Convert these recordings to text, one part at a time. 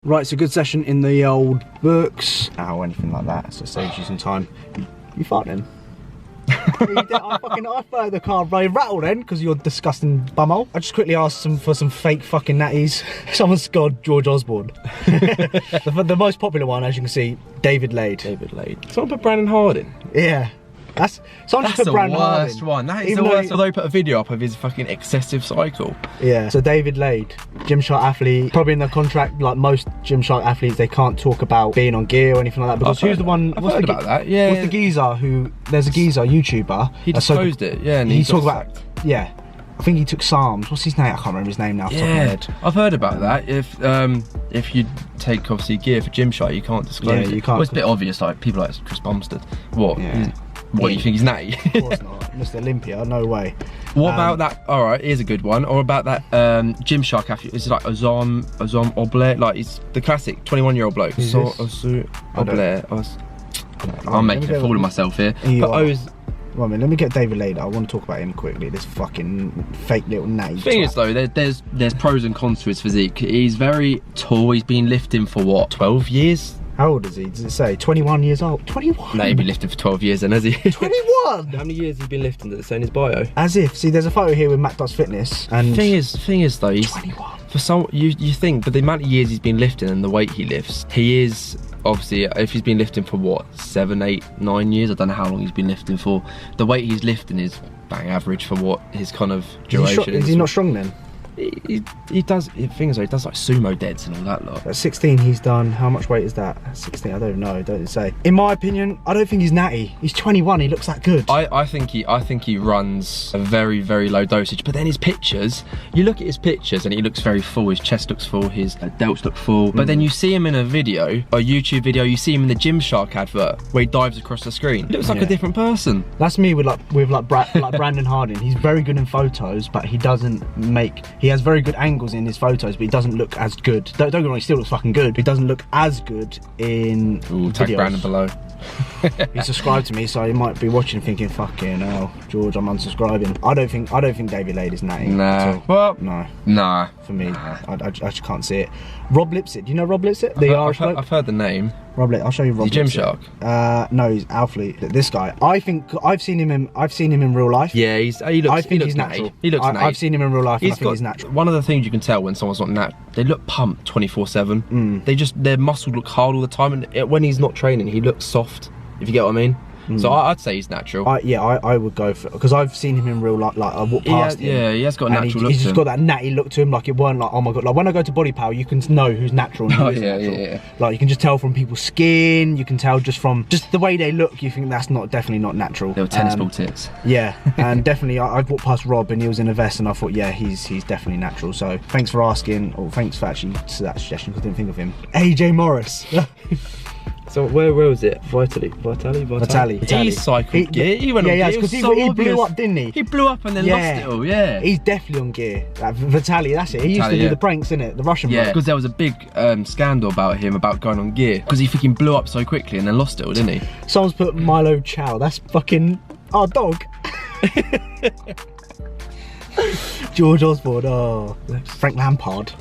Right, it's a good session in the old books. Or anything like that, so it saves you some time. You farting? I fired the car very rattle then, because you're disgusting bumhole. I just quickly asked them for some fake fucking natties. Someone's got George Osborne. the most popular one, as you can see, David Lade. David Lade. Someone put Brandon Harding. Yeah. That's the worst one. That is the worst. Although he put a video up of his fucking excessive cycle. Yeah. So David Lade, Gymshark athlete, probably in the contract, like most Gymshark athletes, they can't talk about being on gear or anything like that. Because who's the one? I've heard about that. Yeah. What's the geezer who? There's a geezer YouTuber. He disclosed it. Yeah. And he talked about. Yeah. I think he took Psalms. What's his name? I can't remember his name now. Yeah, I've heard about that. If you take obviously gear for Gymshark, you can't disclose it. You can't. Well, it's a bit obvious. Like people like Chris Bumstead. What? Yeah. What, you think he's natty? Of course not. Mr. Olympia, no way. What about that? All right, here's a good one. Or about that Gymshark athlete. Is it like Ozom Oblet? Like it's the classic 21-year-old bloke. I'm making a fool of myself here. But I was. Well, I mean, let me get David Lade. I want to talk about him quickly. This fucking fake little natty. The thing is though, there's pros and cons to his physique. He's very tall. He's been lifting for what, 12 years? How old is he? Does it say 21 years old? 21? No, he's been lifting for 12 years then, has he? 21? How many years has he been lifting? Does it say in his bio? As if. See, there's a photo here with Matt Dots Fitness. And thing is though, he's 21. For some, you think, but the amount of years he's been lifting and the weight he lifts, he is obviously, if he's been lifting for what, 7, 8, 9 years, I don't know how long he's been lifting for. The weight he's lifting is bang average for what his kind of duration is. Is he not strong then? He does, things like he does like sumo deads and all that lot. At 16 he's done, how much weight is that? At 16, I don't know, don't say. In my opinion, I don't think he's natty. He's 21, he looks that good. I think he runs a very, very low dosage, but then his pictures, you look at his pictures and he looks very full, his chest looks full, his delts look full, but then you see him in a video, a YouTube video, you see him in the Gymshark advert where he dives across the screen. He looks like a different person. That's me with Brandon Harding. He's very good in photos, but he has very good angles in his photos, but he doesn't look as good. Don't get me wrong, he still looks fucking good. He doesn't look as good in tag videos. Brandon below. He subscribed to me, so he might be watching thinking, fucking hell, George, I'm unsubscribing. I don't think David Lade is natty. Nah. Well, no. Nah. For me, I just can't see it. Rob Lipsett, do you know Rob Lipsett? The Irish bloke? I've heard the name. Rob Lipsett, I'll show you Rob Lipsett. Gymshark? No, he's athlete. This guy, I think I've seen him in real life. Yeah, he looks natural. He looks natty. I've seen him in real life and I think he's natural. One of the things you can tell when someone's not natural, they look pumped 24/7. Their muscles look hard all the time, and when he's not training, he looks soft, if you get what I mean. So I'd say he's natural. I would go for it, because I've seen him in real life. Like I walk past him. Yeah, he has got a natural look. He's just got that natty look to him. Like it weren't like, oh my god. Like when I go to Body Power, you can know who's natural and who isn't natural. Yeah. Like you can just tell from people's skin. You can tell just from the way they look. You think that's definitely not natural. They were tennis ball tits. Yeah, and definitely I've walked past Rob and he was in a vest, and I thought, yeah, he's definitely natural. So thanks for asking, or thanks for actually to that suggestion, because I didn't think of him. AJ Morris. So where was it? Vitaly. He cycled gear. He went on gear. Because he blew up, didn't he? He blew up and then lost it all. Yeah. He's definitely on gear. Vitaly, that's it. He used to do the pranks, innit? The Russian. Yeah. Because there was a big scandal about him about going on gear, because he freaking blew up so quickly and then lost it all, didn't he? Someone's put Milo Chow. That's fucking our dog. George Osborne. Oh, Frank Lampard.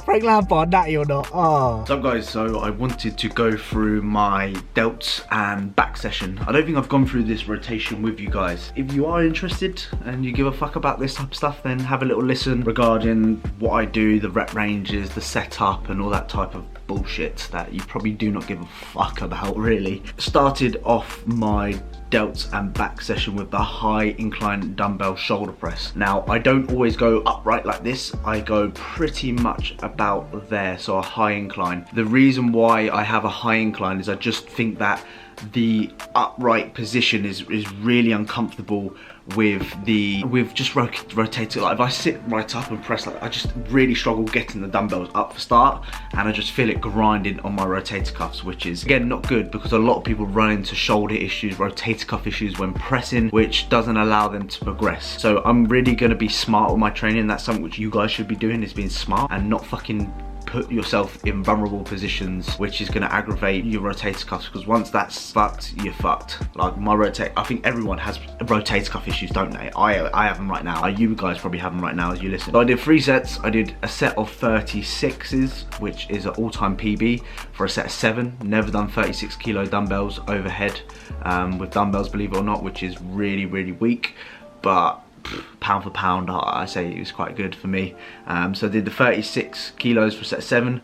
Frank Lampard, natty or not? Oh. What's up guys, so I wanted to go through my delts and back session. I don't think I've gone through this rotation with you guys. If you are interested and you give a fuck about this type of stuff, then have a little listen regarding what I do, the rep ranges, the setup and all that type of bullshit that you probably do not give a fuck about really. Started off my delts and back session with the high incline dumbbell shoulder press. Now I don't always go upright like this, I go pretty much about there, so a high incline. The reason why I have a high incline is I just think that the upright position is really uncomfortable with just rotating. Like if I sit right up and press, like I just really struggle getting the dumbbells up for start, and I just feel it grinding on my rotator cuffs, which is again not good, because a lot of people run into shoulder issues, rotator cuff issues when pressing, which doesn't allow them to progress. So I'm really going to be smart with my training. That's something which you guys should be doing, is being smart and not fucking put yourself in vulnerable positions, which is going to aggravate your rotator cuffs, because once that's fucked, you're fucked. Like my I think everyone has rotator cuff issues, don't they? I have them right now. You guys probably have them right now as you listen. So I did 3 sets. I did a set of 36s, which is an all-time PB for a set of 7. Never done 36 kilo dumbbells overhead with dumbbells, believe it or not, which is really, really weak, but pound for pound, I say it was quite good for me. So I did the 36 kilos for a set of 7,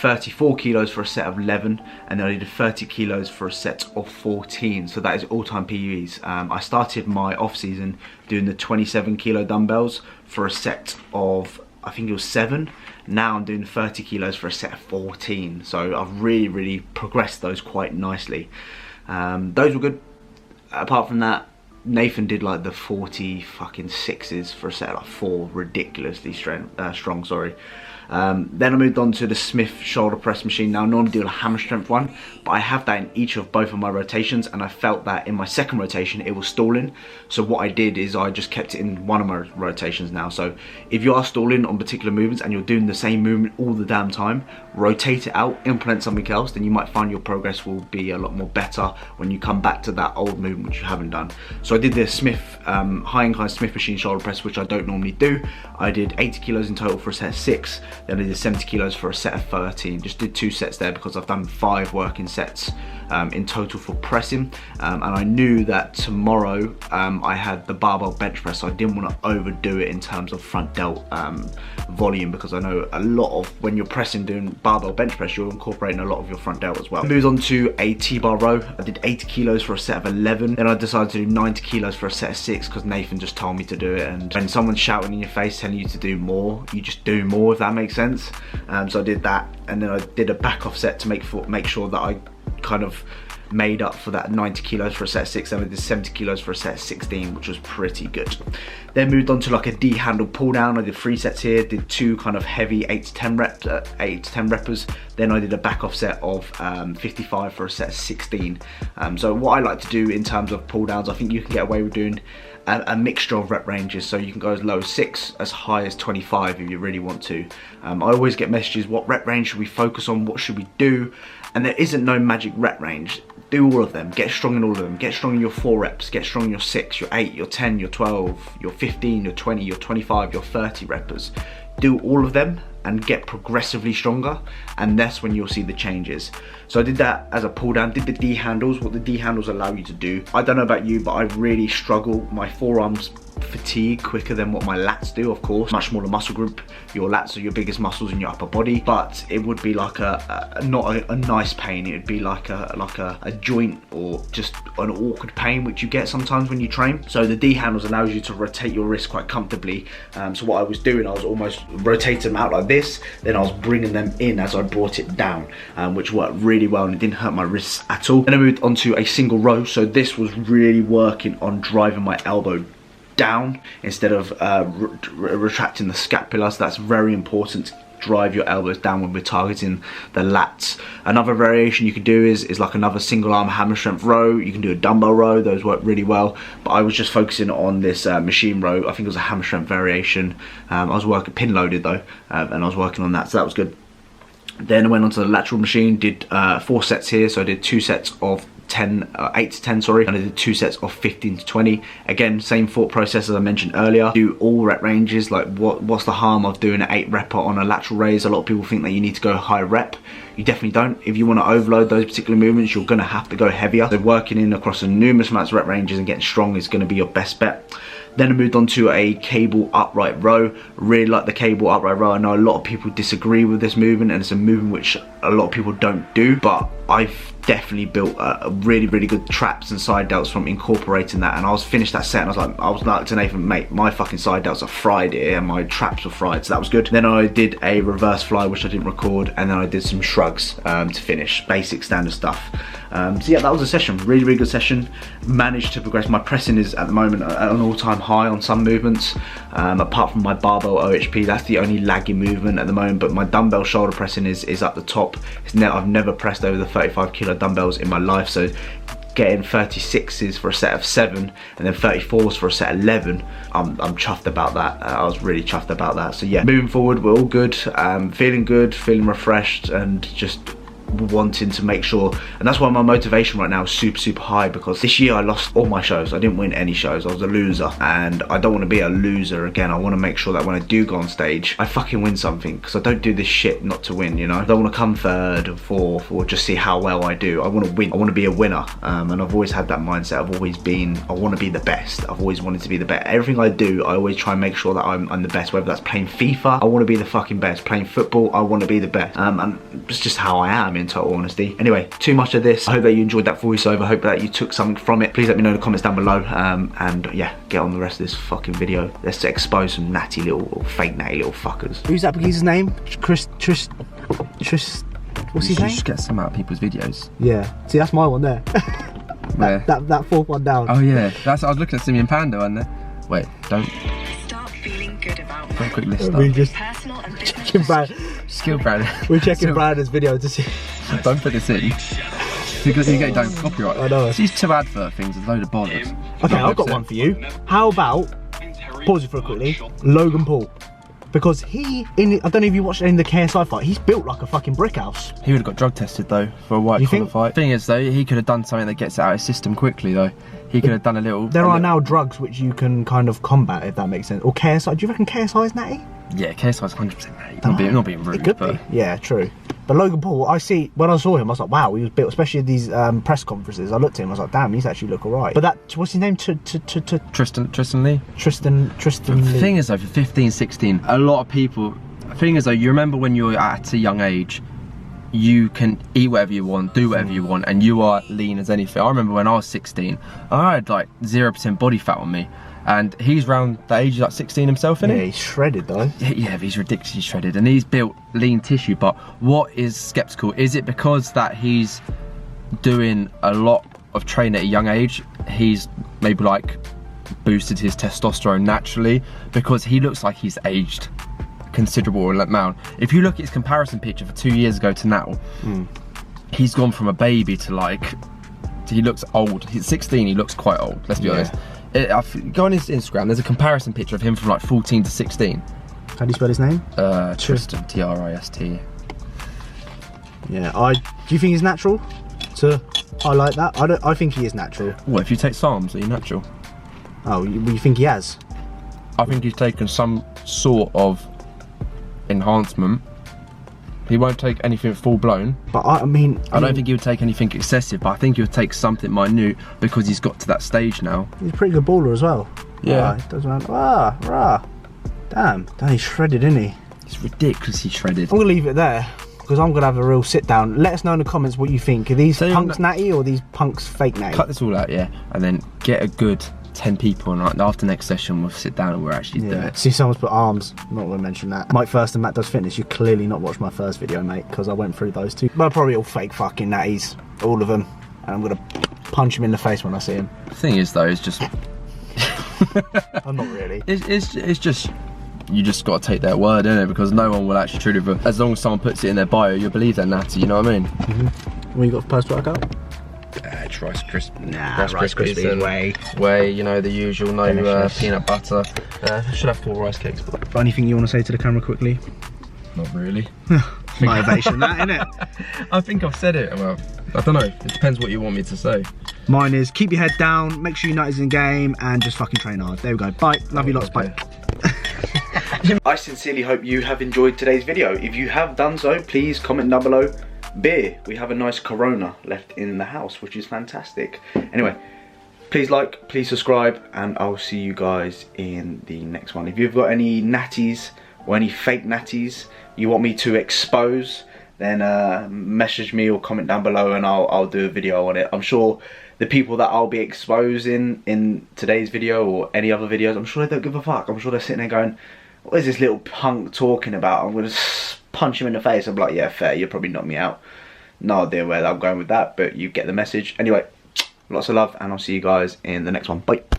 34 kilos for a set of 11, and then I did 30 kilos for a set of 14. So that is all-time PBs. I started my off-season doing the 27 kilo dumbbells for a set of, I think it was 7. Now I'm doing 30 kilos for a set of 14. So I've really progressed those quite nicely. Those were good. Apart from that, Nathan did like the 40 fucking 6s for a set of like 4, ridiculously strong, sorry. Then I moved on to the Smith shoulder press machine. Now I normally do a hammer strength one, but I have that in each of both of my rotations, and I felt that in my second rotation it was stalling. So what I did is I just kept it in one of my rotations now. So if you are stalling on particular movements and you're doing the same movement all the damn time, rotate it out, implement something else, then you might find your progress will be a lot more better when you come back to that old movement which you haven't done. So I did the Smith high incline Smith machine shoulder press, which I don't normally do. I did 80 kilos in total for a set of 6. Then I did 70 kilos for a set of 13. Just did 2 sets there because I've done 5 working sets in total for pressing. And I knew that tomorrow I had the barbell bench press, so I didn't want to overdo it in terms of front delt volume, because I know a lot of when you're pressing doing barbell bench press, you're incorporating a lot of your front delt as well. I moved on to a T-bar row. I did 80 kilos for a set of 11. Then I decided to do 90 kilos for a set of 6 because Nathan just told me to do it. And when someone's shouting in your face telling you to do more, you just do more, if that makes sense. So I did that, and then I did a back off set to make sure that I kind of made up for that 90 kilos for a set of 6. Then I did 70 kilos for a set of 16, which was pretty good. Then moved on to like a D handle pull down. I did 3 sets here, did 2 kind of heavy 8 to 10 reppers. Then I did a back off set of 55 for a set of 16. So what I like to do in terms of pull downs, I think you can get away with doing a mixture of rep ranges, so you can go as low as 6, as high as 25 if you really want to. I always get messages, what rep range should we focus on, what should we do? And there isn't no magic rep range. Do all of them, get strong in all of them. Get strong in your 4 reps, get strong in your 6, your 8, your 10, your 12, your 15, your 20, your 25, your 30 reppers. Do all of them and get progressively stronger, and that's when you'll see the changes. So I did that as a pull down, did the D handles. What the D handles allow you to do, I don't know about you, but I really struggle. My forearms fatigue quicker than what my lats do, of course. Much smaller muscle group. Your lats are your biggest muscles in your upper body, but it would be like not a nice pain. It would be like a joint or just an awkward pain, which you get sometimes when you train. So the D handles allows you to rotate your wrists quite comfortably. So what I was doing, I was almost rotating them out like this, then I was bringing them in as I brought it down, which worked really well, and it didn't hurt my wrists at all. Then I moved on to a single row. So this was really working on driving my elbow down instead of retracting the scapula. So that's very important. Drive your elbows down when we're targeting the lats. Another variation you could do is like another single arm hammer strength row. You can do a dumbbell row, those work really well, but I was just focusing on this machine row. I think it was a hammer strength variation. I was working pin loaded though, and I was working on that, so that was good. Then I went onto the lateral machine, did 4 sets here. So I did 2 sets of 8 to 10, sorry, and I did 2 sets of 15 to 20. Again, same thought process as I mentioned earlier. Do all rep ranges. Like what's the harm of doing an 8 repper on a lateral raise? A lot of people think that you need to go high rep. You definitely don't. If you want to overload those particular movements, you're going to have to go heavier. So working in across a numerous amounts of rep ranges and getting strong is going to be your best bet. Then I moved on to a cable upright row. Really like the cable upright row. I know a lot of people disagree with this movement, and it's a movement which a lot of people don't do, but I've definitely built a really good traps and side delts from incorporating that. And I was finished that set and I was like to Nathan, mate, my fucking side delts are fried here and my traps were fried, so that was good. Then I did a reverse fly, which I didn't record, and then I did some shrugs to finish, basic standard stuff. So yeah, that was a session, really good session. Managed to progress. My pressing is at the moment at an all-time high on some movements, apart from my barbell OHP. That's the only lagging movement at the moment, but my dumbbell shoulder pressing is up the top. I've never pressed over the 35 kilo dumbbells in my life, so getting 36s for a set of 7 and then 34s for a set of 11, I'm chuffed about that. I was really chuffed about that. So yeah, moving forward, we're all good, feeling good, feeling refreshed, and just wanting to make sure, and that's why my motivation right now is super high, because this year I lost all my shows. I didn't win any shows. I was a loser, and I don't want to be a loser again. I want to make sure that when I do go on stage, I fucking win something, because I don't do this shit not to win, you know. I don't want to come 3rd or 4th or just see how well I do. I want to win. I want to be a winner, and I've always had that mindset. I've always been, I want to be the best. I've always wanted to be the best. Everything I do, I always try and make sure that I'm the best, whether that's playing FIFA, I want to be the fucking best. Playing football, I want to be the best, and it's just how I am, in total honesty. Anyway, too much of this. I hope that you enjoyed that voiceover. I hope that you took something from it. Please let me know in the comments down below, and yeah, get on the rest of this fucking video. Let's expose some natty little, fake natty little fuckers. Who's that geezer's name? What's his You name? just get some out of people's videos. Yeah, see, that's my one there. Where? that 4th one down. Oh yeah, I was looking at Simeon Panda on there. Wait, don't. Start feeling good about Very quick list We up. just personal and checking Brad. Skill Brand. We're checking Brandon's video to see. Don't put this in. Because you get don't copyright. I know. These 2 advert things are a load of bollocks. Okay, I've got one for you. How about, pause it for quickly, Logan Paul? Because I don't know if you watched any of the KSI fight, he's built like a fucking brick house. He would have got drug tested though for a white collar fight. Thing is though, he could have done something that gets it out of his system quickly though. He could have done a little. There are now drugs which you can kind of combat, if that makes sense. Or KSI, do you reckon KSI is natty? Yeah, KSI's 100% natty. Not being rude, It could but be. Yeah, true. But Logan Paul, when I saw him, I was like, wow, he was built, especially at these press conferences. I looked at him, I was like, damn, he's actually look alright. But that, what's his name? Tristan Lee. Tristan The Lee. thing is though, for 15, 16, a lot of people. The thing is though, you remember when you're at a young age, you can eat whatever you want, do whatever you want, and you are lean as anything. I remember when I was 16, I had like 0% body fat on me, and he's around the age of like 16 himself, isn't he? Yeah, he's shredded though. Yeah, but he's ridiculously shredded, and he's built lean tissue. But what is skeptical, is it because that he's doing a lot of training at a young age, he's maybe like boosted his testosterone naturally, because he looks like he's aged considerable amount. If you look at his comparison picture for 2 years ago to now, he's gone from a baby to like, he looks old. He's 16, he looks quite old, let's be honest. Go on his Instagram, there's a comparison picture of him from like 14 to 16. How do you spell his name? Tristan, T-R-I-S-T. Yeah, do you think he's natural to highlight that? I think he is natural. Well, if you take Psalms, are you natural? Oh, you think he has? I think he's taken some sort of enhancement. He won't take anything full blown. But I mean, I don't think he would take anything excessive, but I think he would take something minute, because he's got to that stage now. He's a pretty good baller as well. Yeah. He does around. Damn, he's shredded, isn't he? It's ridiculously shredded. I'm gonna leave it there, because I'm gonna have a real sit down. Let us know in the comments what you think. Are these punks natty or are these punks fake natty? Cut this all out, yeah, and then get a good 10 people, and after next session we'll sit down and we'll actually do it. See, someone's put arms. I'm not gonna mention that. Mike First and Matt Does Fitness. You clearly not watched my first video, mate, because I went through those two. But probably all fake fucking natties, all of them, and I'm gonna punch him in the face when I see him. The thing is though, it's just I'm not really. it's just, you just got to take their word, innit? Because no one will actually truly, as long as someone puts it in their bio, you'll believe they're natty, you know what I mean? What you got for post-workout? Rice Rice Krispies Krispies, whey, you know, the usual, no peanut butter. Should have 4 rice cakes. But anything you want to say to the camera quickly? Not really. Motivation, that, innit? I think I've said it. Well, I don't know. It depends what you want me to say. Mine is keep your head down, make sure you're United's in game, and just fucking train hard. There we go. Bye. Love you lots. Bye. I sincerely hope you have enjoyed today's video. If you have done so, please comment down below. Beer. We have a nice Corona left in the house, which is fantastic. Anyway, please like, please subscribe, and I'll see you guys in the next one. If you've got any natties or any fake natties you want me to expose, then message me or comment down below, and I'll do a video on it. I'm sure the people that I'll be exposing in today's video or any other videos, I'm sure they don't give a fuck. I'm sure they're sitting there going, what is this little punk talking about? I'm gonna punch him in the face. I'm like, yeah, fair, you'll probably knock me out. No idea where I'm going with that, but you get the message. Anyway, lots of love, and I'll see you guys in the next one. Bye.